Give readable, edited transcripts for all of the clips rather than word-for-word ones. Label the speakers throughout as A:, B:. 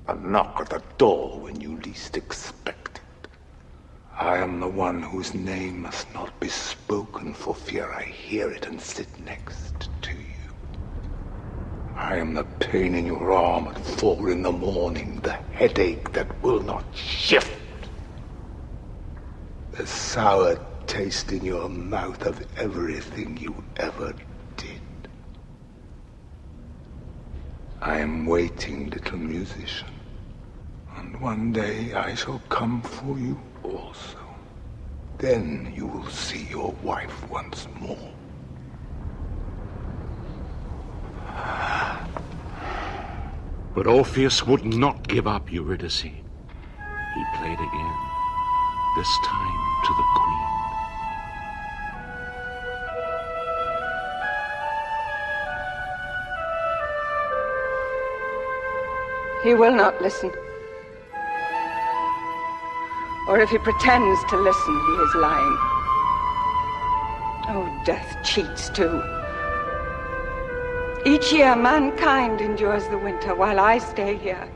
A: A knock at the door when you least expect it. I am the one whose name must not be spoken for fear I hear it and sit next to you. I am the pain in your arm at 4 in the morning, the headache that will not shift. The sour taste in your mouth of everything you ever did. I am waiting, little musician, and one day I shall come for you also. Then you will see your wife once more.
B: But Orpheus would not give up Eurydice. He played again, this time to the queen.
C: He will not listen. Or if he pretends to listen, he is lying. Oh, death cheats too. Each year, mankind endures the winter while I stay here,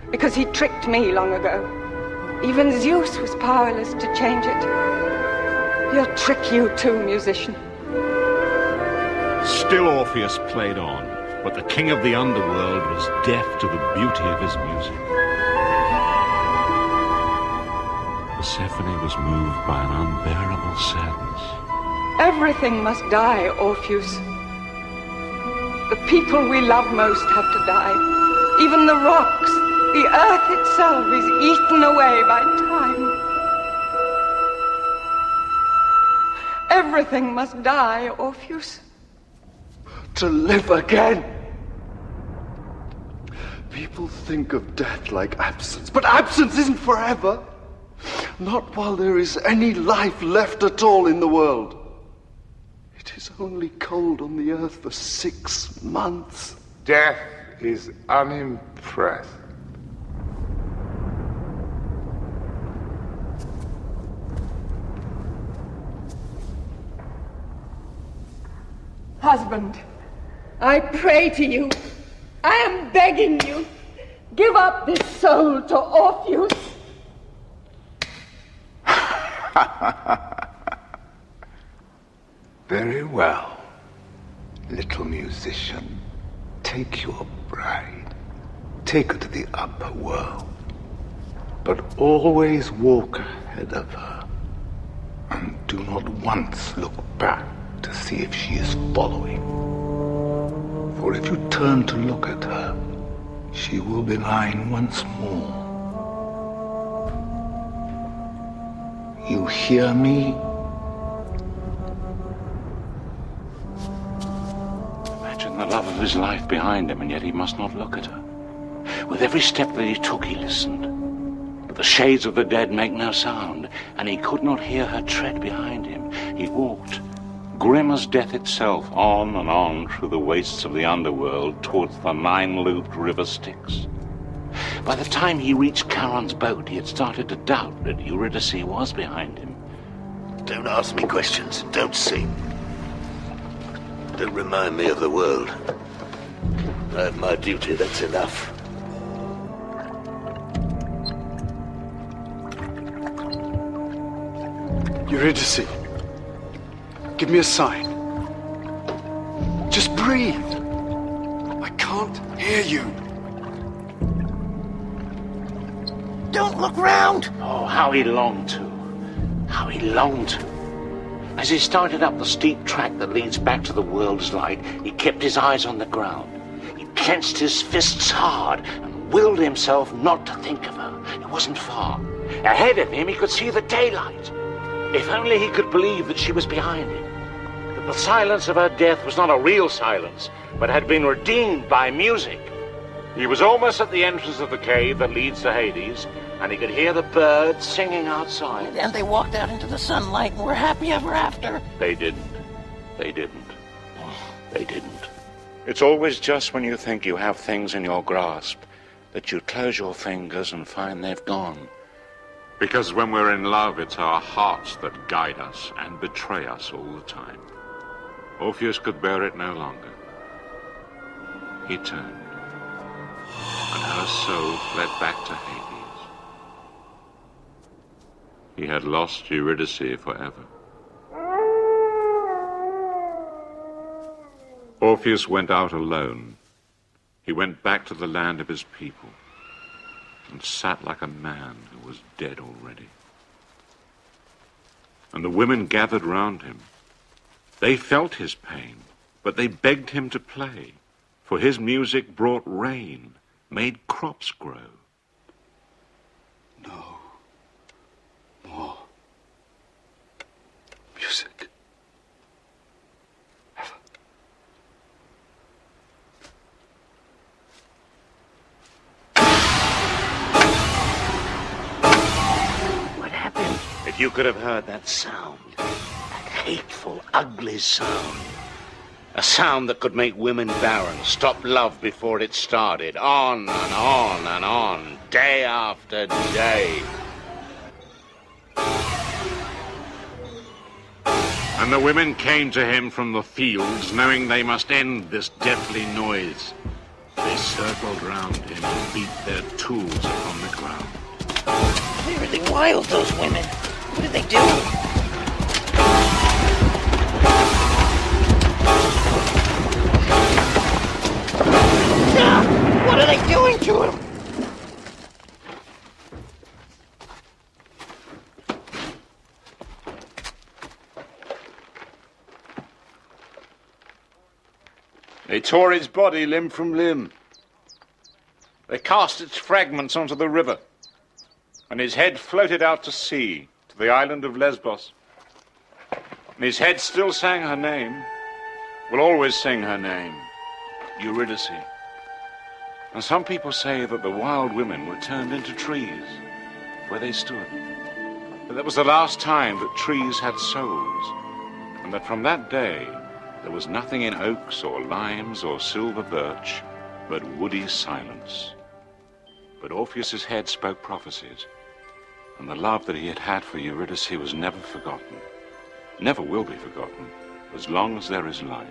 C: because he tricked me long ago. Even Zeus was powerless to change it. He'll trick you too, musician.
B: Still Orpheus played on, but the king of the underworld was deaf to the beauty of his music. Persephone was moved by an unbearable sadness.
C: Everything must die, Orpheus. The people we love most have to die. Even the rocks, the earth itself is eaten away by time. Everything must die, Orpheus.
D: To live again. People think of death like absence, but absence isn't forever. Not while there is any life left at all in the world. It is only cold on the earth for 6 months.
A: Death is unimpressed.
C: Husband, I pray to you. I am begging you. Give up this soul to Orpheus.
A: Very well, little musician. Take your bride. Take her to the upper world. But always walk ahead of her. And do not once look back to see if she is following. For if you turn to look at her, she will be lying once more. You hear me?
B: Imagine the love of his life behind him, and yet he must not look at her. With every step that he took, he listened. But the shades of the dead make no sound, and he could not hear her tread behind him. He walked, grim as death itself, on and on through the wastes of the underworld towards the 9-looped river Styx. By the time he reached Charon's boat, he had started to doubt that Eurydice was behind him.
E: Don't ask me questions. Don't sing. Don't remind me of the world. I have my duty, that's enough.
D: Eurydice, give me a sign. Just breathe. I can't hear you.
E: Don't look round!
B: Oh, how he longed to. How he longed to. As he started up the steep track that leads back to the world's light, he kept his eyes on the ground. He clenched his fists hard and willed himself not to think of her. It wasn't far. Ahead of him, he could see the daylight. If only he could believe that she was behind him. That the silence of her death was not a real silence, but had been redeemed by music. He was almost at the entrance of the cave that leads to Hades, and he could hear the birds singing outside.
F: And they walked out into the sunlight and were happy ever after.
B: They didn't. They didn't. They didn't. It's always just when you think you have things in your grasp that you close your fingers and find they've gone. Because when we're in love, it's our hearts that guide us and betray us all the time. Orpheus could bear it no longer. He turned, and her
G: soul fled back to Hades. He had lost Eurydice forever. Orpheus went out alone. He went back to the land of his people and sat like a man who was dead already. And the women gathered round him. They felt his pain, but they begged him to play, for his music brought rain, made crops grow.
D: No more music. Ever.
B: What happened? If you could have heard that sound, that hateful, ugly sound. A sound that could make women barren, stop love before it started, on and on and on, day after day.
G: And the women came to him from the fields, knowing they must end this deathly noise. They circled round him and beat their tools upon the ground.
F: They're really wild, those women. What did they do? What are they doing to him?
G: They tore his body limb from limb. They cast its fragments onto the river, and his head floated out to sea, to the island of Lesbos. And his head still sang her name, will always sing her name, Eurydice. And some people say that the wild women were turned into trees where they stood. But that was the last time that trees had souls, and that from that day there was nothing in oaks or limes or silver birch but woody silence. But Orpheus's head spoke prophecies, and the love that he had had for Eurydice was never forgotten, never will be forgotten, as long as there is life.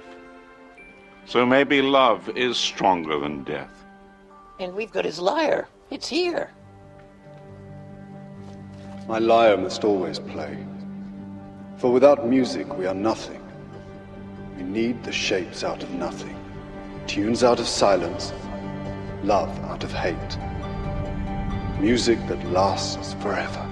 G: So maybe love is stronger than death.
F: And we've got his lyre. It's here.
D: My lyre must always play, for without music we are nothing. We need the shapes out of nothing, tunes out of silence, love out of hate, music that lasts forever.